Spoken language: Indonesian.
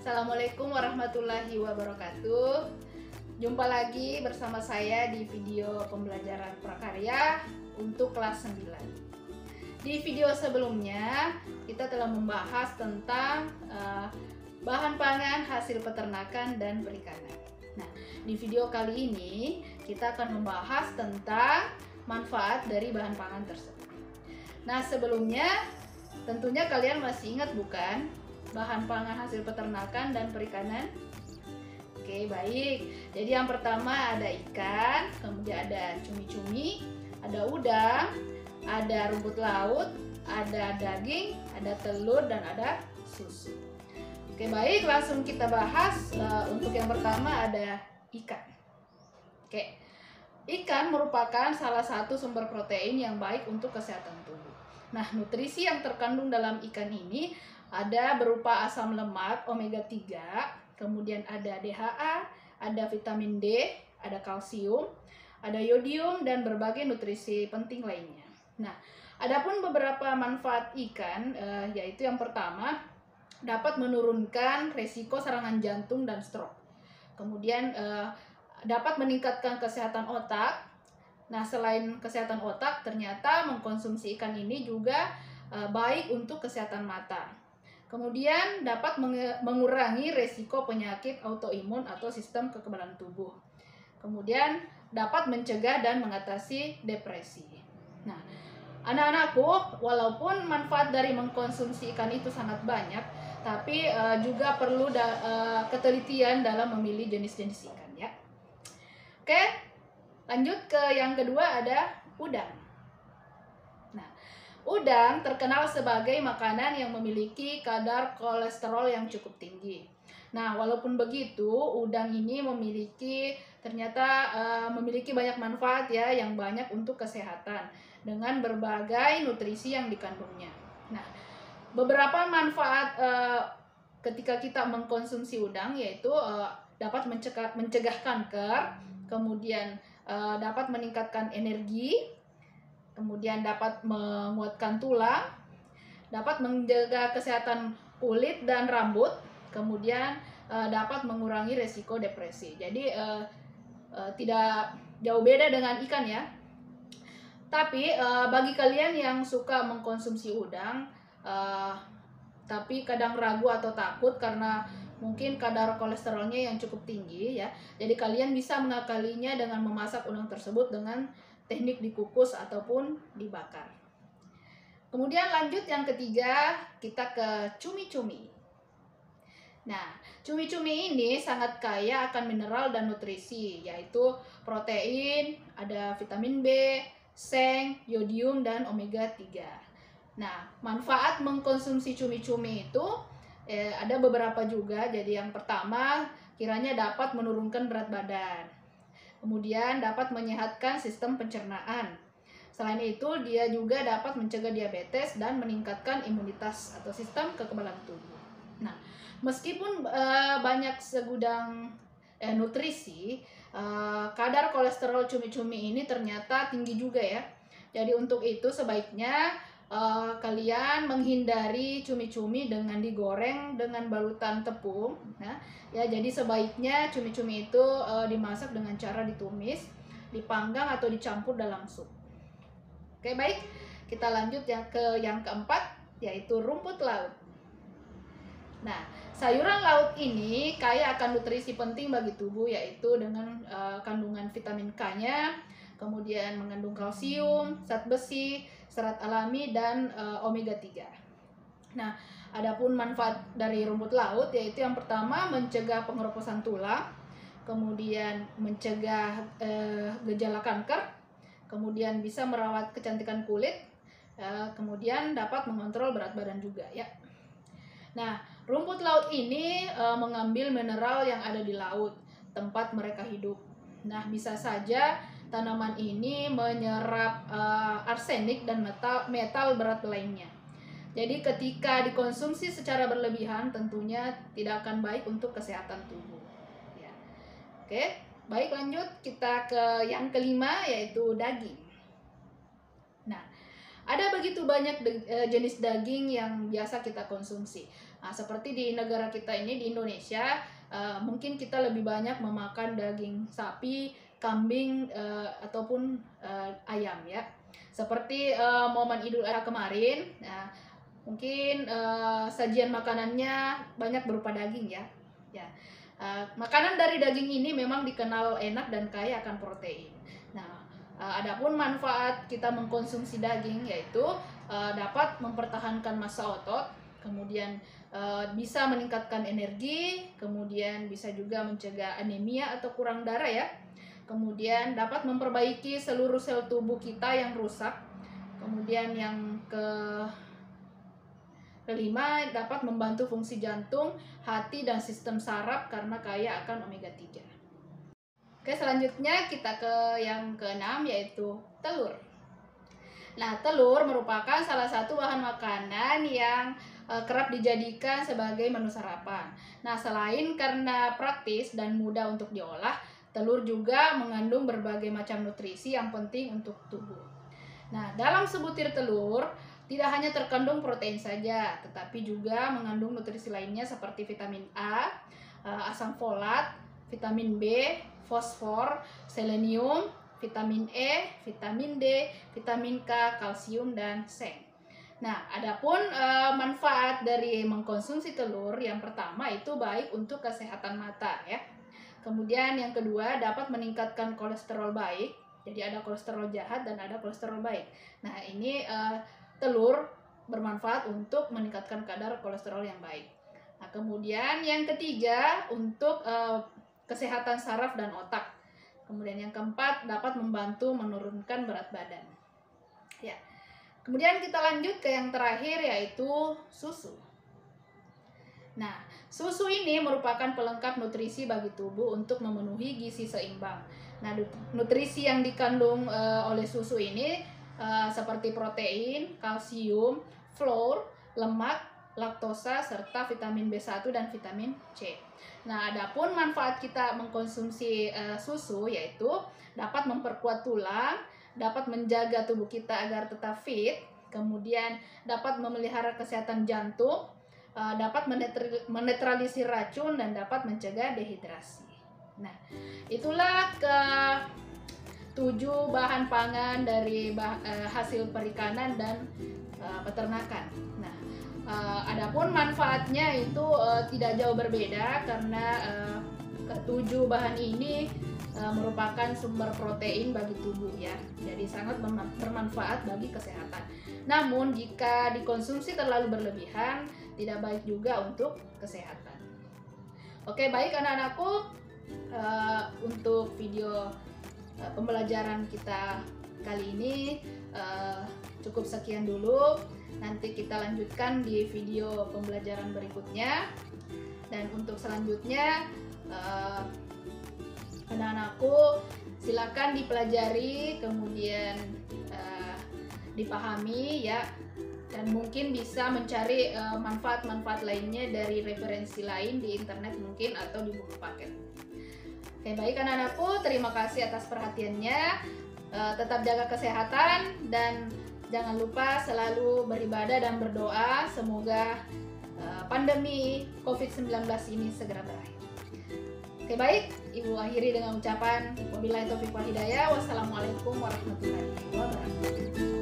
Assalamualaikum warahmatullahi wabarakatuh. Jumpa lagi bersama saya di video pembelajaran prakarya untuk kelas 9. Di video sebelumnya kita telah membahas tentang bahan pangan hasil peternakan dan perikanan. Nah, di video kali ini kita akan membahas tentang manfaat dari bahan pangan tersebut. Nah, sebelumnya tentunya kalian masih ingat bukan bahan pangan hasil peternakan dan perikanan? Oke, baik. Jadi yang pertama ada ikan, kemudian ada cumi-cumi, ada udang, ada rumput laut, ada daging, ada telur, dan ada susu. Oke, baik, langsung kita bahas. Untuk yang pertama ada ikan. Oke, ikan merupakan salah satu sumber protein yang baik untuk kesehatan tubuh. Nah, nutrisi yang terkandung dalam ikan ini ada berupa asam lemak omega 3, kemudian ada DHA, ada vitamin D, ada kalsium, ada yodium, dan berbagai nutrisi penting lainnya. Nah, adapun beberapa manfaat ikan, yaitu yang pertama, dapat menurunkan resiko serangan jantung dan stroke. Kemudian dapat meningkatkan kesehatan otak. Nah, selain kesehatan otak, ternyata mengkonsumsi ikan ini juga baik untuk kesehatan mata. Kemudian dapat mengurangi resiko penyakit autoimun atau sistem kekebalan tubuh. Kemudian dapat mencegah dan mengatasi depresi. Nah, anak-anakku, walaupun manfaat dari mengkonsumsi ikan itu sangat banyak, tapi juga perlu ketelitian dalam memilih jenis-jenis ikan ya. Oke, lanjut ke yang kedua ada udang. Nah, udang terkenal sebagai makanan yang memiliki kadar kolesterol yang cukup tinggi. Nah, walaupun begitu, udang ini ternyata memiliki banyak manfaat ya, yang banyak untuk kesehatan dengan berbagai nutrisi yang dikandungnya. Nah, beberapa manfaat ketika kita mengkonsumsi udang yaitu dapat mencegah kanker, kemudian dapat meningkatkan energi, kemudian dapat menguatkan tulang, dapat menjaga kesehatan kulit dan rambut, kemudian dapat mengurangi resiko depresi. Jadi tidak jauh beda dengan ikan ya. Tapi bagi kalian yang suka mengkonsumsi udang, tapi kadang ragu atau takut karena mungkin kadar kolesterolnya yang cukup tinggi ya. Jadi kalian bisa mengakalinya dengan memasak udang tersebut dengan teknik dikukus ataupun dibakar. Kemudian lanjut yang ketiga, kita ke cumi-cumi. Nah, cumi-cumi ini sangat kaya akan mineral dan nutrisi, yaitu protein, ada vitamin B, seng, yodium, dan omega 3. Nah, manfaat mengkonsumsi cumi-cumi itu ada beberapa juga. Jadi yang pertama, kiranya dapat menurunkan berat badan. Kemudian dapat menyehatkan sistem pencernaan. Selain itu, dia juga dapat mencegah diabetes dan meningkatkan imunitas atau sistem kekebalan tubuh. Nah, meskipun banyak segudang nutrisi, kadar kolesterol cumi-cumi ini ternyata tinggi juga ya. Jadi untuk itu sebaiknya kalian menghindari cumi-cumi dengan digoreng dengan balutan tepung. Nah, ya, jadi sebaiknya cumi-cumi itu dimasak dengan cara ditumis, dipanggang atau dicampur dalam sup. Oke, baik. Kita lanjut ke yang keempat, yaitu rumput laut. Nah, sayuran laut ini kaya akan nutrisi penting bagi tubuh, yaitu dengan kandungan vitamin K-nya, kemudian mengandung kalsium, zat besi, serat alami, dan omega 3. Nah, adapun manfaat dari rumput laut yaitu yang pertama mencegah pengeroposan tulang, kemudian mencegah gejala kanker, kemudian bisa merawat kecantikan kulit, kemudian dapat mengontrol berat badan juga ya. Nah, rumput laut ini mengambil mineral yang ada di laut, tempat mereka hidup. Nah, bisa saja tanaman ini menyerap arsenik dan metal berat lainnya. Jadi ketika dikonsumsi secara berlebihan tentunya tidak akan baik untuk kesehatan tubuh. Ya. Oke, baik, lanjut kita ke yang kelima yaitu daging. Nah, Ada begitu banyak jenis daging yang biasa kita konsumsi. Nah, seperti di negara kita ini, di Indonesia, mungkin kita lebih banyak memakan daging sapi, kambing, ataupun ayam ya. Seperti momen Idul Adha kemarin, mungkin sajian makanannya banyak berupa daging ya. Makanan dari daging ini memang dikenal enak dan kaya akan protein. Nah, adapun manfaat kita mengkonsumsi daging yaitu dapat mempertahankan massa otot, kemudian bisa meningkatkan energi, kemudian bisa juga mencegah anemia atau kurang darah ya. Kemudian dapat memperbaiki seluruh sel tubuh kita yang rusak. Kemudian yang kelima, dapat membantu fungsi jantung, hati, dan sistem saraf karena kaya akan omega 3. Oke, selanjutnya kita ke yang keenam yaitu telur. Nah, telur merupakan salah satu bahan makanan yang kerap dijadikan sebagai menu sarapan. Nah, selain karena praktis dan mudah untuk diolah, telur juga mengandung berbagai macam nutrisi yang penting untuk tubuh. Nah, dalam sebutir telur tidak hanya terkandung protein saja, tetapi juga mengandung nutrisi lainnya seperti vitamin A, asam folat, vitamin B, fosfor, selenium, vitamin E, vitamin D, vitamin K, kalsium, dan seng. Nah, adapun manfaat dari mengkonsumsi telur, yang pertama itu baik untuk kesehatan mata ya. Kemudian yang kedua, dapat meningkatkan kolesterol baik. Jadi ada kolesterol jahat dan ada kolesterol baik. Nah, ini telur bermanfaat untuk meningkatkan kadar kolesterol yang baik. Nah, kemudian yang ketiga untuk kesehatan saraf dan otak. Kemudian yang keempat, dapat membantu menurunkan berat badan. Ya. Kemudian kita lanjut ke yang terakhir yaitu susu. Nah, susu ini merupakan pelengkap nutrisi bagi tubuh untuk memenuhi gizi seimbang. Nah, nutrisi yang dikandung oleh susu ini seperti protein, kalsium, fluor, lemak, laktosa, serta vitamin B1 dan vitamin C. Nah, adapun manfaat kita mengkonsumsi susu yaitu dapat memperkuat tulang, dapat menjaga tubuh kita agar tetap fit, kemudian dapat memelihara kesehatan jantung, dapat menetralisir racun, dan dapat mencegah dehidrasi. Nah, itulah ke-7 bahan pangan dari hasil perikanan dan peternakan. Nah, adapun manfaatnya itu tidak jauh berbeda karena ke-7 bahan ini merupakan sumber protein bagi tubuh ya. Jadi sangat bermanfaat bagi kesehatan. Namun jika dikonsumsi terlalu berlebihan tidak baik juga untuk kesehatan. Oke, baik anak-anakku, untuk video pembelajaran kita kali ini cukup sekian dulu. Nanti kita lanjutkan di video pembelajaran berikutnya. Dan untuk selanjutnya anak-anakku silakan dipelajari, kemudian dipahami ya, dan mungkin bisa mencari manfaat-manfaat lainnya dari referensi lain di internet mungkin atau di buku paket. Oke, baik anak-anakku, terima kasih atas perhatiannya. Tetap jaga kesehatan dan jangan lupa selalu beribadah dan berdoa semoga pandemi COVID-19 ini segera berakhir. Oke, baik, Ibu akhiri dengan ucapan wabillahi taufiq wal hidayah. Wassalamualaikum warahmatullahi wabarakatuh.